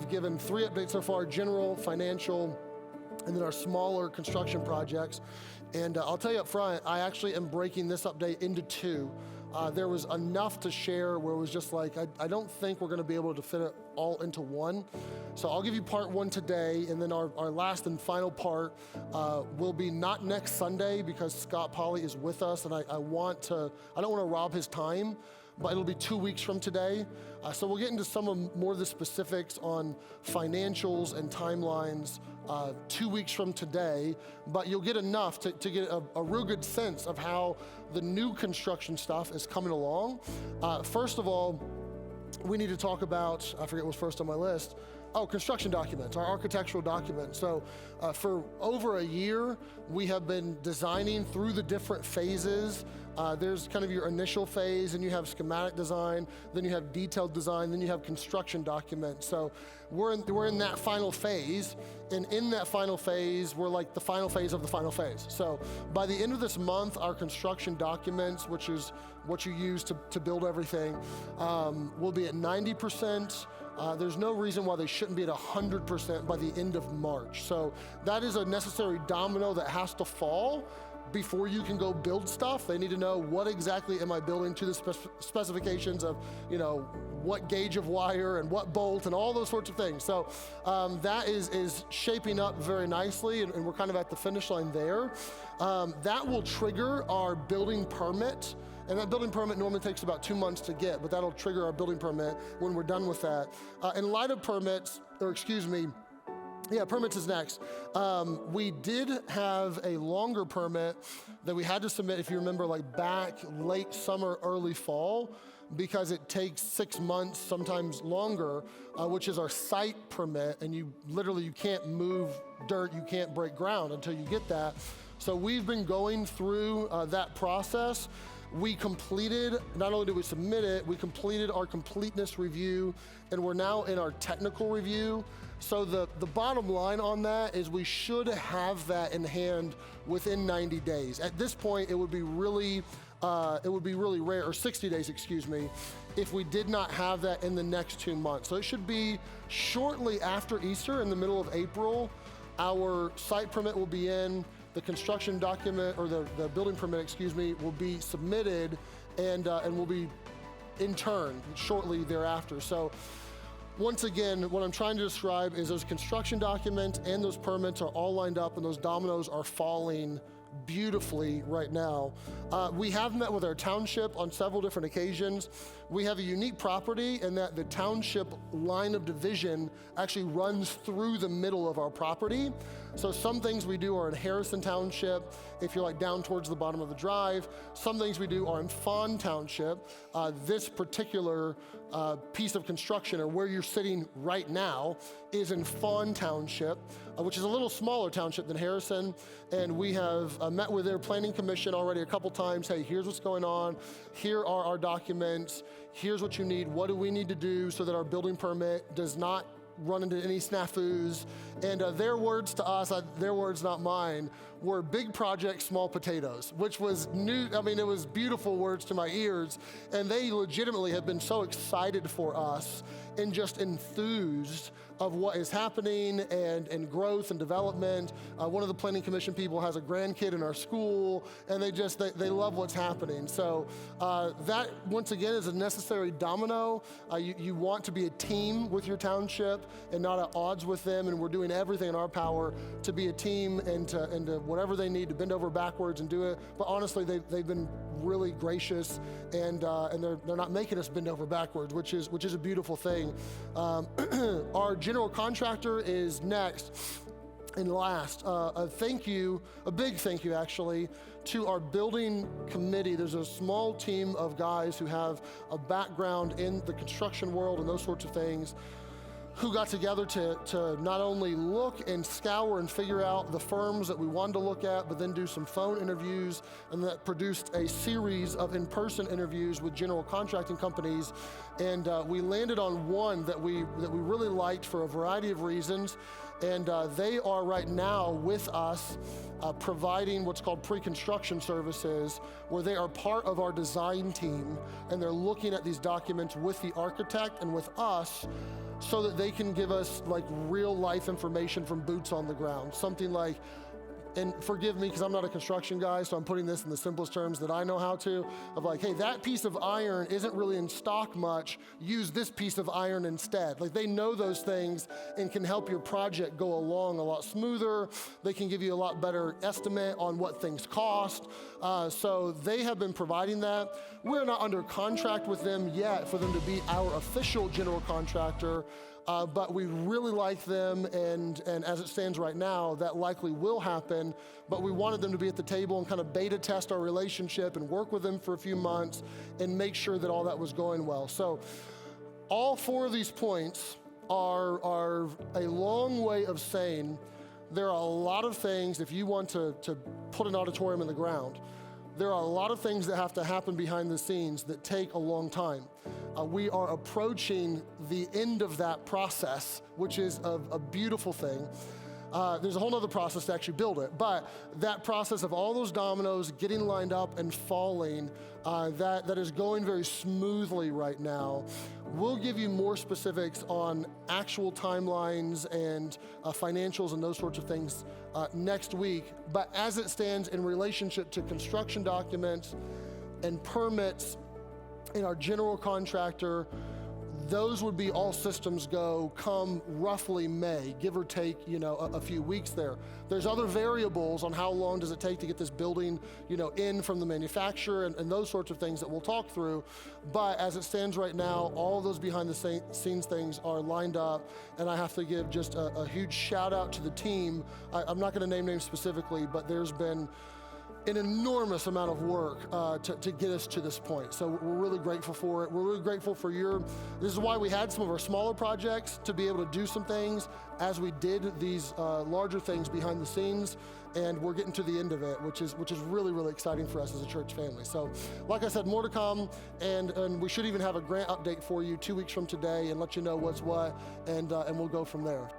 we've given 3 updates so far: general, financial, and then our smaller construction projects. And I'll tell you up front, I actually am breaking this update into 2. There was enough to share where it was just like, I don't think we're gonna be able to fit it all into one. So I'll give you part 1 today, and then our last and final part will be not next Sunday, because Scott Polly is with us, and I don't wanna rob his time, but it'll be 2 weeks from today. So we'll get into more of the specifics on financials and timelines 2 weeks from today, but you'll get enough to get a real good sense of how the new construction stuff is coming along. First of all, we need to talk about, I forget what's first on my list, construction documents, our architectural documents. So for over a year, we have been designing through the different phases. There's kind of your initial phase, and you have schematic design, then you have detailed design, then you have construction documents. So we're in that final phase, and in that final phase, we're like the final phase of the final phase. So by the end of this month, our construction documents, which is what you use to build everything, will be at 90%. There's no reason why they shouldn't be at 100% by the end of March. So that is a necessary domino that has to fall before you can go build stuff. They need to know, what exactly am I building to the specifications of, what gauge of wire and what bolt and all those sorts of things. So that is shaping up very nicely, and we're kind of at the finish line there. That will trigger our building permit. And that building permit normally takes about 2 months to get, but that'll trigger our building permit when we're done with that. In light of permits, permits is next. We did have a longer permit that we had to submit, if you remember, like back late summer, early fall, because it takes 6 months, sometimes longer, which is our site permit. And you can't move dirt, you can't break ground until you get that. So we've been going through that process. We completed, not only did we submit it, we completed our completeness review, and we're now in our technical review. So the bottom line on that is we should have that in hand within 90 days. At this point, it would be really rare, or 60 days, excuse me, if we did not have that in the next 2 months. So it should be shortly after Easter, in the middle of April. Our site permit will be in, the construction document, or the building permit, excuse me, will be submitted, and will be in turn shortly thereafter. So once again, what I'm trying to describe is those construction documents and those permits are all lined up, and those dominoes are falling beautifully right now. We have met with our township on several different occasions. We have a unique property in that the township line of division actually runs through the middle of our property. So some things we do are in Harrison Township, if you're like down towards the bottom of the drive. Some things we do are in Fawn Township. This particular piece of construction, or where you're sitting right now, is in Fawn Township, which is a little smaller township than Harrison. And we have met with their planning commission already a couple times. Hey, here's what's going on. Here are our documents. Here's what you need. What do we need to do so that our building permit does not run into any snafus? And their words to us, their words, not mine, were big project, small potatoes, which was new. I mean, it was beautiful words to my ears. And they legitimately have been so excited for us and just enthused of what is happening and growth and development. One of the planning commission people has a grandkid in our school, and they love what's happening. So that, once again, is a necessary domino. You want to be a team with your township and not at odds with them, and we're doing everything in our power to be a team and to whatever they need to bend over backwards and do it. But honestly, they've been really gracious, and they're not making us bend over backwards, which is a beautiful thing. Our general contractor is next. And last, a big thank you actually, to our building committee. There's a small team of guys who have a background in the construction world and those sorts of things, who got together to not only look and scour and figure out the firms that we wanted to look at, but then do some phone interviews, and that produced a series of in-person interviews with general contracting companies. And we landed on one that we really liked for a variety of reasons. And they are right now with us providing what's called pre-construction services, where they are part of our design team, and they're looking at these documents with the architect and with us so that they can give us like real life information from boots on the ground. Something like, and forgive me because I'm not a construction guy, so I'm putting this in the simplest terms that I know how to, of like, hey, that piece of iron isn't really in stock much, use this piece of iron instead. Like, they know those things and can help your project go along a lot smoother. They can give you a lot better estimate on what things cost. So they have been providing that. We're not under contract with them yet for them to be our official general contractor, but we really like them, and as it stands right now, that likely will happen, but we wanted them to be at the table and kind of beta test our relationship and work with them for a few months and make sure that all that was going well. So all 4 of these points are a long way of saying there are a lot of things, if you want to put an auditorium in the ground, there are a lot of things that have to happen behind the scenes that take a long time. We are approaching the end of that process, which is a beautiful thing. There's a whole other process to actually build it, but that process of all those dominoes getting lined up and falling, that is going very smoothly right now. We'll give you more specifics on actual timelines and financials and those sorts of things next week. But as it stands in relationship to construction documents and permits in our general contractor, those would be all systems go come roughly May, give or take, a few weeks there. There's other variables on how long does it take to get this building, in from the manufacturer and those sorts of things that we'll talk through. But as it stands right now, all of those behind the scenes things are lined up, and I have to give just a huge shout out to the team. I'm not gonna name names specifically, but there's been an enormous amount of work to get us to this point. So we're really grateful for it. We're really grateful for this is why we had some of our smaller projects to be able to do some things as we did these larger things behind the scenes, and we're getting to the end of it, which is really, really exciting for us as a church family. So like I said, more to come, and we should even have a grant update for you 2 weeks from today and let you know what's what, and we'll go from there.